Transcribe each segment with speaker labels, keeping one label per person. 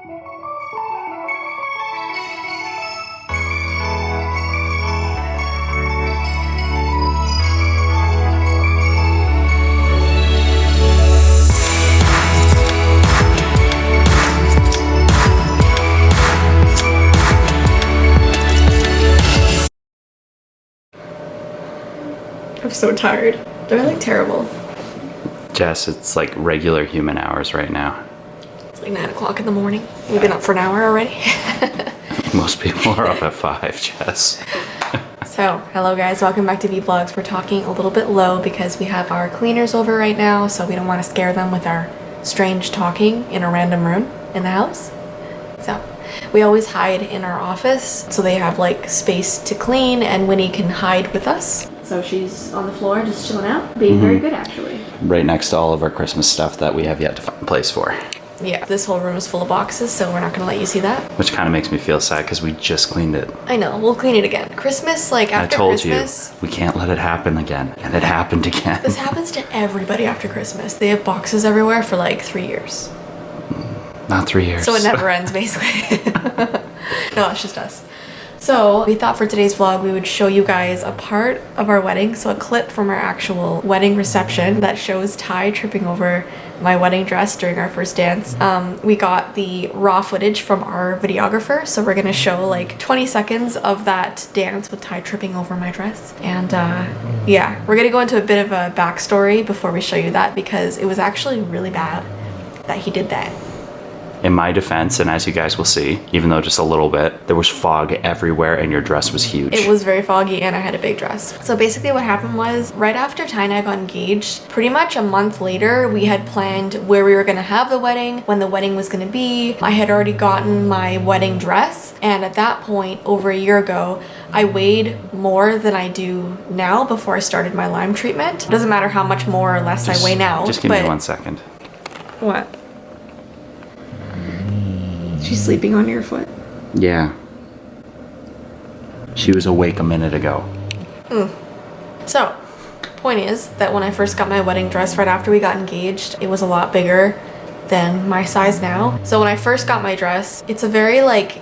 Speaker 1: I'm so tired. They're like terrible.
Speaker 2: Jess, it's like regular human hours right now.
Speaker 1: It's like 9 o'clock in the morning. We've been up for an hour already.
Speaker 2: Most people are up at 5, Jess.
Speaker 1: So, hello guys, welcome back to Vee Vlogs. We're talking a little bit low because we have our cleaners over right now, so we don't want to scare them with our strange talking in a random room in the house. So, we always hide in our office so they have like space to clean, and Winnie can hide with us. So she's on the floor just chilling out, being very good actually.
Speaker 2: Right next to all of our Christmas stuff that we have yet to find a place for.
Speaker 1: Yeah, this whole room is full of boxes, so we're not gonna let you see that.
Speaker 2: Which kind of makes me feel sad because we just cleaned it.
Speaker 1: I know, we'll clean it again. Christmas, like after Christmas.
Speaker 2: I told you, we can't let it happen again. And it happened again.
Speaker 1: This happens to everybody after Christmas. They have boxes everywhere for like 3 years.
Speaker 2: Not 3 years.
Speaker 1: So it never ends, basically. No, it's just us. So we thought for today's vlog we would show you guys a part of our wedding, so a clip from our actual wedding reception that shows Ty tripping over my wedding dress during our first dance. We got the raw footage from our videographer, so we're gonna show like 20 seconds of that dance with Ty tripping over my dress. And yeah, we're gonna go into a bit of a backstory before we show you that, because it was actually really bad that he did that.
Speaker 2: In my defense, and as you guys will see, even though just a little bit, there was fog everywhere and your dress was huge.
Speaker 1: It was very foggy and I had a big dress. So basically what happened was, right after Ty and I got engaged, pretty much a month later, we had planned where we were gonna have the wedding, when the wedding was gonna be. I had already gotten my wedding dress, and at that point, over a year ago, I weighed more than I do now before I started my Lyme treatment. It doesn't matter how much more or less I weigh now.
Speaker 2: Just give me 1 second.
Speaker 1: What? She's sleeping on your foot.
Speaker 2: Yeah. She was awake a minute ago.
Speaker 1: So, point is that when I first got my wedding dress right after we got engaged, it was a lot bigger than my size now. So when I first got my dress, it's a very like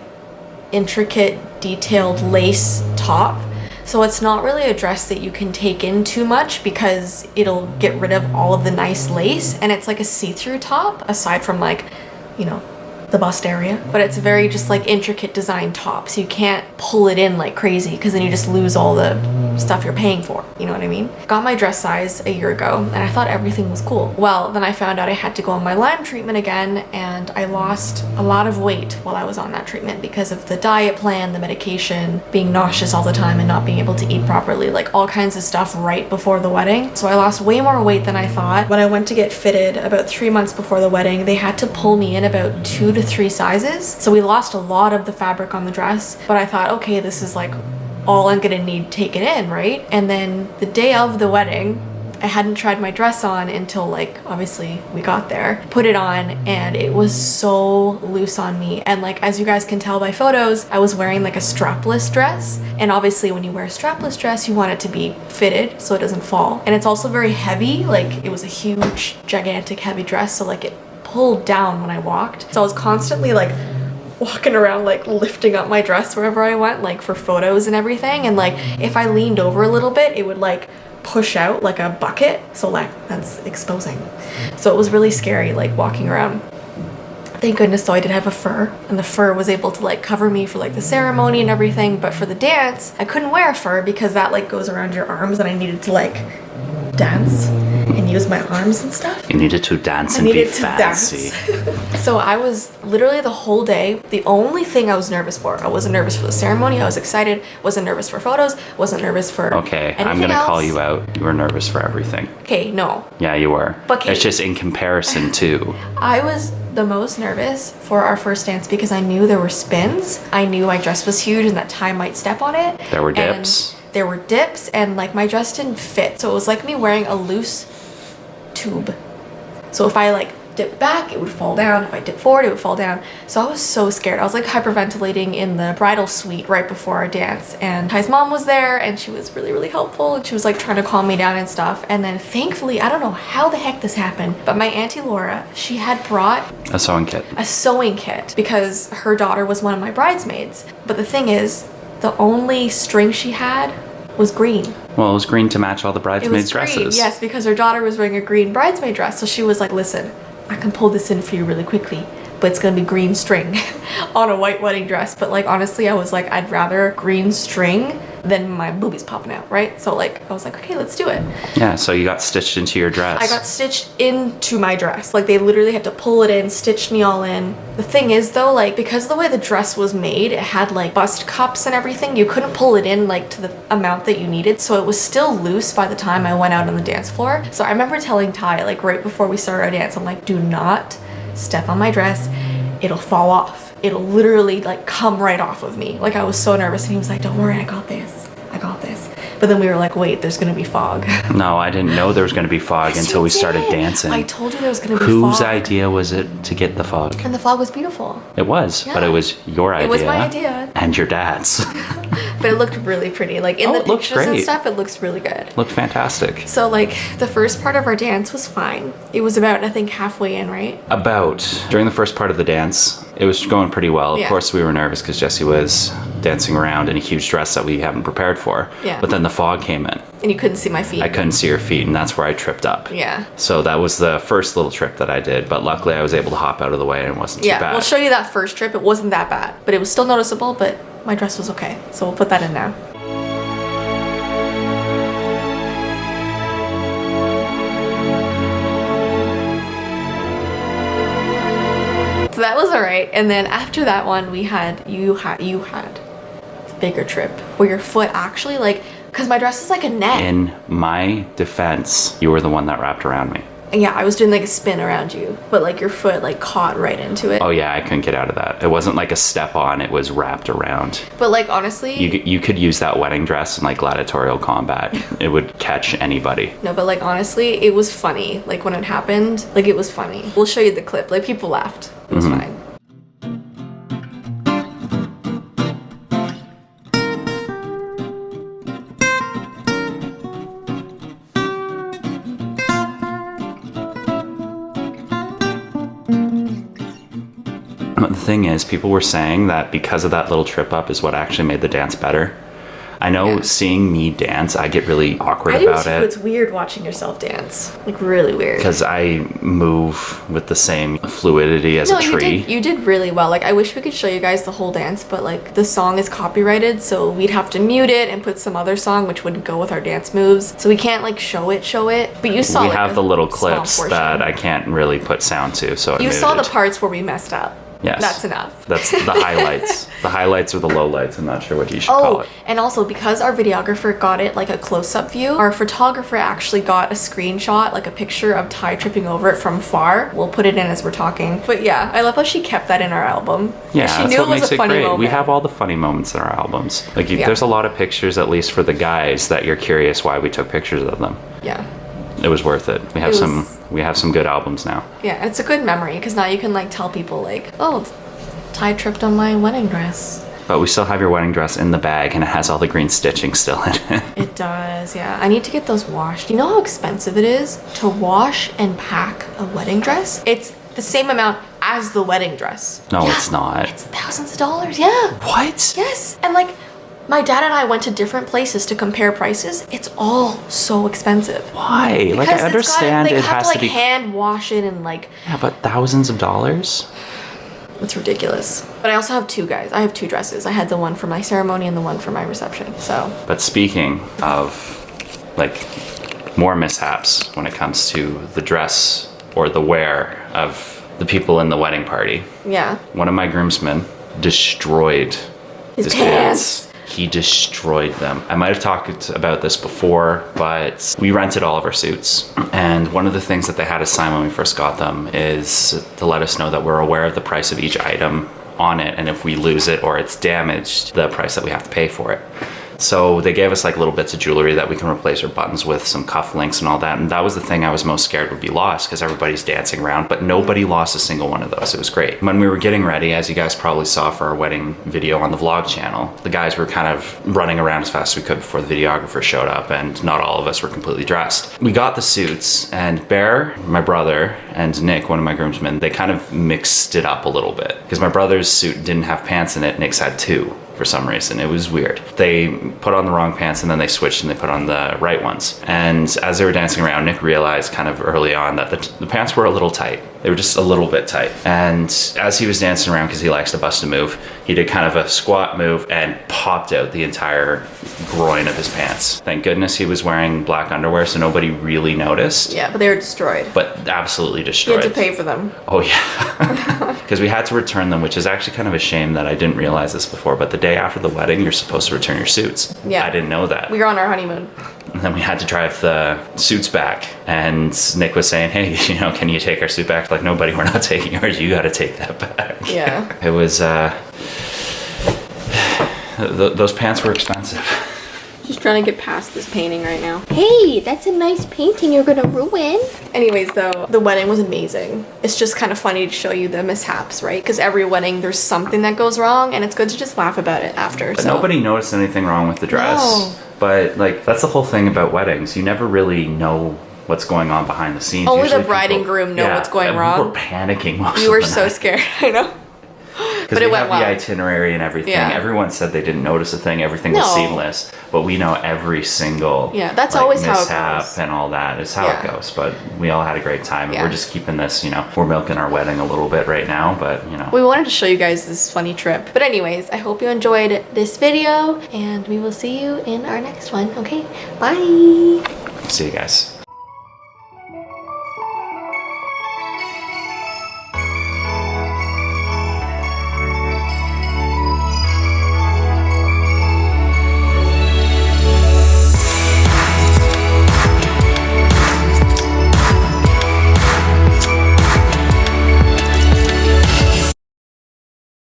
Speaker 1: intricate, detailed lace top. So it's not really a dress that you can take in too much because it'll get rid of all of the nice lace, and it's like a see-through top aside from like, you know, the bust area, but it's a very just like intricate design top, so you can't pull it in like crazy because then you just lose all the stuff you're paying for, you know what I mean? Got my dress size a year ago and I thought everything was cool. Well, then I found out I had to go on my Lyme treatment again, and I lost a lot of weight while I was on that treatment because of the diet plan, the medication, being nauseous all the time and not being able to eat properly, like all kinds of stuff right before the wedding. So I lost way more weight than I thought. When I went to get fitted about 3 months before the wedding, they had to pull me in about 2 to 3 sizes. So we lost a lot of the fabric on the dress, but I thought, okay, this is like all I'm gonna need taken in, right? And then the day of the wedding, I hadn't tried my dress on until like obviously we got there, put it on, and it was so loose on me. And like, as you guys can tell by photos, I was wearing like a strapless dress, and obviously when you wear a strapless dress you want it to be fitted so it doesn't fall. And it's also very heavy, like it was a huge gigantic heavy dress, so like it pulled down when I walked. So I was constantly like walking around like lifting up my dress wherever I went, like for photos and everything, and like if I leaned over a little bit it would like push out like a bucket, so like that's exposing. So it was really scary like walking around. Thank goodness though I did have a fur, and the fur was able to like cover me for like the ceremony and everything, but for the dance I couldn't wear a fur because that like goes around your arms and I needed to like dance and use my arms and stuff.
Speaker 2: You needed to dance and be fancy.
Speaker 1: So I was literally the whole day, the only thing I was nervous for. I wasn't nervous for the ceremony, I was excited, wasn't nervous for photos, wasn't nervous for
Speaker 2: Okay, I'm gonna call you out. You were nervous for everything.
Speaker 1: Okay, no.
Speaker 2: Yeah, you were.
Speaker 1: But
Speaker 2: it's just in comparison to.
Speaker 1: I was the most nervous for our first dance because I knew there were spins. I knew my dress was huge and that Ty might step on it.
Speaker 2: There were dips.
Speaker 1: There were dips, and like my dress didn't fit. So it was like me wearing a loose tube. So if I like dip back, it would fall down. If I dip forward, it would fall down. So I was so scared. I was like hyperventilating in the bridal suite right before our dance. And Ty's mom was there and she was really, really helpful. And she was like trying to calm me down and stuff. And then thankfully, I don't know how the heck this happened, but my Auntie Laura, she had brought
Speaker 2: A sewing kit.
Speaker 1: a sewing kit because her daughter was one of my bridesmaids. But the thing is, the only string she had was green.
Speaker 2: Well, it was green to match all the
Speaker 1: It
Speaker 2: bridesmaids'
Speaker 1: was green,
Speaker 2: dresses.
Speaker 1: yes, because her daughter was wearing a green bridesmaid dress. So she was like, listen, I can pull this in for you really quickly, but it's gonna be green string on a white wedding dress. But like, honestly, I was like, I'd rather green string than my boobies popping out, right? So like, I was like, okay, let's do it.
Speaker 2: Yeah, so you got stitched into your dress.
Speaker 1: I got stitched into my dress. Like, they literally had to pull it in, stitch me all in. The thing is though, like, because of the way the dress was made, it had like bust cups and everything. You couldn't pull it in like to the amount that you needed. So it was still loose by the time I went out on the dance floor. So I remember telling Ty, like right before we started our dance, I'm like, do not step on my dress. It'll fall off. It'll literally like come right off of me. Like, I was so nervous and he was like, don't worry, I got this. I got this. But then we were like, wait, there's gonna be fog.
Speaker 2: No, I didn't know there was going to be fog
Speaker 1: Yes,
Speaker 2: until
Speaker 1: you
Speaker 2: we started
Speaker 1: did.
Speaker 2: dancing.
Speaker 1: I told you there was gonna be
Speaker 2: Whose
Speaker 1: fog.
Speaker 2: idea was it to get the fog?
Speaker 1: And the fog was beautiful.
Speaker 2: It was, but
Speaker 1: Yeah.
Speaker 2: it was your idea.
Speaker 1: It was my idea.
Speaker 2: And your dad's.
Speaker 1: But it looked really pretty. Like in
Speaker 2: Oh,
Speaker 1: the
Speaker 2: it looked
Speaker 1: pictures and
Speaker 2: great.
Speaker 1: stuff, it looks really good.
Speaker 2: Looked fantastic.
Speaker 1: So like the first part of our dance was fine. It was about, I think, halfway in, right?
Speaker 2: During the first part of the dance, it was going pretty well. Of
Speaker 1: Yeah.
Speaker 2: course, we were nervous because Jessii was dancing around in a huge dress that we haven't prepared for.
Speaker 1: Yeah.
Speaker 2: But then the fog came in.
Speaker 1: And you couldn't see my feet.
Speaker 2: I couldn't see her feet, and that's where I tripped up.
Speaker 1: Yeah.
Speaker 2: So that was the first little trip that I did, but luckily I was able to hop out of the way and it wasn't too
Speaker 1: Yeah,
Speaker 2: bad.
Speaker 1: we'll show you that first trip. It wasn't that bad, but it was still noticeable, but my dress was okay. So we'll put that in now. So that was all right. And then after that one, you had the bigger trip where your foot actually like, because my dress is like a net.
Speaker 2: In my defense, you were the one that wrapped around me.
Speaker 1: And yeah, I was doing like a spin around you, but like your foot like caught right into it.
Speaker 2: Oh yeah, I couldn't get out of that. It wasn't like a step on, it was wrapped around.
Speaker 1: But like honestly,
Speaker 2: You could use that wedding dress in like gladiatorial combat. It would catch anybody.
Speaker 1: no, but like honestly, it was funny. Like when it happened, like it was funny. We'll show you the clip. Like people laughed. It was fine.
Speaker 2: But the thing is, people were saying that because of that little trip up is what actually made the dance better. I know
Speaker 1: Yeah.
Speaker 2: seeing me dance, I get really awkward
Speaker 1: I do
Speaker 2: about
Speaker 1: too.
Speaker 2: it.
Speaker 1: It's weird watching yourself dance. Like really weird.
Speaker 2: Because I move with the same fluidity as a tree.
Speaker 1: You did really well. Like I wish we could show you guys the whole dance, but like the song is copyrighted, so we'd have to mute it and put some other song which wouldn't go with our dance moves. So we can't like show it. But you saw
Speaker 2: We
Speaker 1: like,
Speaker 2: have
Speaker 1: a
Speaker 2: the little
Speaker 1: small
Speaker 2: clips
Speaker 1: portion.
Speaker 2: that I can't really put sound to, so I
Speaker 1: You saw the
Speaker 2: muted.
Speaker 1: parts where we messed up.
Speaker 2: Yes.
Speaker 1: That's enough.
Speaker 2: That's the highlights. The highlights or the lowlights. I'm not sure what you should call
Speaker 1: Oh,
Speaker 2: it.
Speaker 1: and also because our videographer got it like a close-up view, our photographer actually got a screenshot, like a picture of Ty tripping over it from far. We'll put it in as we're talking. But yeah, I love how she kept that in our album.
Speaker 2: Yeah,
Speaker 1: she
Speaker 2: that's
Speaker 1: knew
Speaker 2: what
Speaker 1: it was
Speaker 2: makes
Speaker 1: a
Speaker 2: it
Speaker 1: funny
Speaker 2: great.
Speaker 1: moment.
Speaker 2: We have all the funny moments in our albums. Like,
Speaker 1: Yeah.
Speaker 2: there's a lot of pictures, at least for the guys, that you're curious why we took pictures of them.
Speaker 1: Yeah.
Speaker 2: It was worth it. We have
Speaker 1: It
Speaker 2: some.
Speaker 1: was-
Speaker 2: We have some good albums now.
Speaker 1: Yeah, it's a good memory because now you can like tell people like, oh, Ty tripped on my wedding dress.
Speaker 2: But we still have your wedding dress in the bag, and it has all the green stitching still in it.
Speaker 1: It does, yeah. I need to get those washed. You know how expensive it is to wash and pack a wedding dress? It's the same amount as the wedding dress.
Speaker 2: No,
Speaker 1: Yeah,
Speaker 2: it's not.
Speaker 1: It's thousands of dollars, yeah.
Speaker 2: What?
Speaker 1: Yes, and like my dad and I went to different places to compare prices. It's all so expensive.
Speaker 2: Why? Like,
Speaker 1: Because
Speaker 2: I understand
Speaker 1: they
Speaker 2: it
Speaker 1: have
Speaker 2: has
Speaker 1: to like
Speaker 2: to be.
Speaker 1: hand wash it and like
Speaker 2: Yeah, but thousands of dollars?
Speaker 1: it's ridiculous. But I also have two guys. I have two dresses. I had the one for my ceremony and the one for my reception. So
Speaker 2: But speaking of, like, more mishaps when it comes to the dress or the wear of the people in the wedding party,
Speaker 1: yeah,
Speaker 2: one of my groomsmen destroyed
Speaker 1: his pants.
Speaker 2: He destroyed them. I might have talked about this before, but we rented all of our suits. And one of the things that they had us sign when we first got them is to let us know that we're aware of the price of each item on it. And if we lose it or it's damaged, the price that we have to pay for it. So they gave us like little bits of jewelry that we can replace our buttons with, some cufflinks and all that. And that was the thing I was most scared would be lost, because everybody's dancing around, but nobody lost a single one of those. It was great. When we were getting ready, as you guys probably saw for our wedding video on the vlog channel, the guys were kind of running around as fast as we could before the videographer showed up, and not all of us were completely dressed. We got the suits, and Bear, my brother, and Nick, one of my groomsmen, they kind of mixed it up a little bit, because my brother's suit didn't have pants in it, Nick's had two. For some reason, it was weird. They put on the wrong pants and then they switched and they put on the right ones. And as they were dancing around, Nick realized kind of early on that the pants were a little tight. They were just a little bit tight. And as he was dancing around, because he likes to bust a move, he did kind of a squat move and popped out the entire groin of his pants. Thank goodness he was wearing black underwear, so nobody really noticed.
Speaker 1: Yeah, but they were destroyed.
Speaker 2: But absolutely
Speaker 1: You
Speaker 2: destroyed.
Speaker 1: had to pay for them.
Speaker 2: Oh yeah. Because we had to return them, which is actually kind of a shame that I didn't realize this before, but the day after the wedding, you're supposed to return your suits.
Speaker 1: Yeah.
Speaker 2: I didn't know that.
Speaker 1: We were on our honeymoon.
Speaker 2: And then we had to drive the suits back, and Nick was saying, hey, can you take our suit back? Like, nobody, we're not taking yours, you gotta take that back.
Speaker 1: Yeah.
Speaker 2: It was, those pants were expensive.
Speaker 3: Just trying to get past this painting right now. Hey, that's a nice painting you're gonna ruin.
Speaker 1: Anyways, though, the wedding was amazing. It's just kind of funny to show you the mishaps, right? Because every wedding, there's something that goes wrong, and it's good to just laugh about it after.
Speaker 2: But nobody noticed anything wrong with the dress.
Speaker 1: No.
Speaker 2: But, like, that's the whole thing about weddings. You never really know what's going on behind the scenes.
Speaker 1: Only
Speaker 2: Usually
Speaker 1: the bride and groom know what's going
Speaker 2: and
Speaker 1: wrong.
Speaker 2: We were panicking most
Speaker 1: We
Speaker 2: of
Speaker 1: were
Speaker 2: the
Speaker 1: so
Speaker 2: night.
Speaker 1: scared, I know.
Speaker 2: Because
Speaker 1: it
Speaker 2: we
Speaker 1: went
Speaker 2: have the
Speaker 1: well.
Speaker 2: itinerary and everything.
Speaker 1: Yeah.
Speaker 2: Everyone said they didn't notice a thing. Everything was
Speaker 1: No.
Speaker 2: seamless. But we know every single
Speaker 1: Yeah, that's always how it
Speaker 2: mishap
Speaker 1: goes.
Speaker 2: and all that is how
Speaker 1: Yeah.
Speaker 2: it goes. But we all had a great time. And
Speaker 1: Yeah.
Speaker 2: we're just keeping this, we're milking our wedding a little bit right now. But,
Speaker 1: We wanted to show you guys this funny trip. But anyways, I hope you enjoyed this video, and we will see you in our next one. Okay, bye.
Speaker 2: see you guys.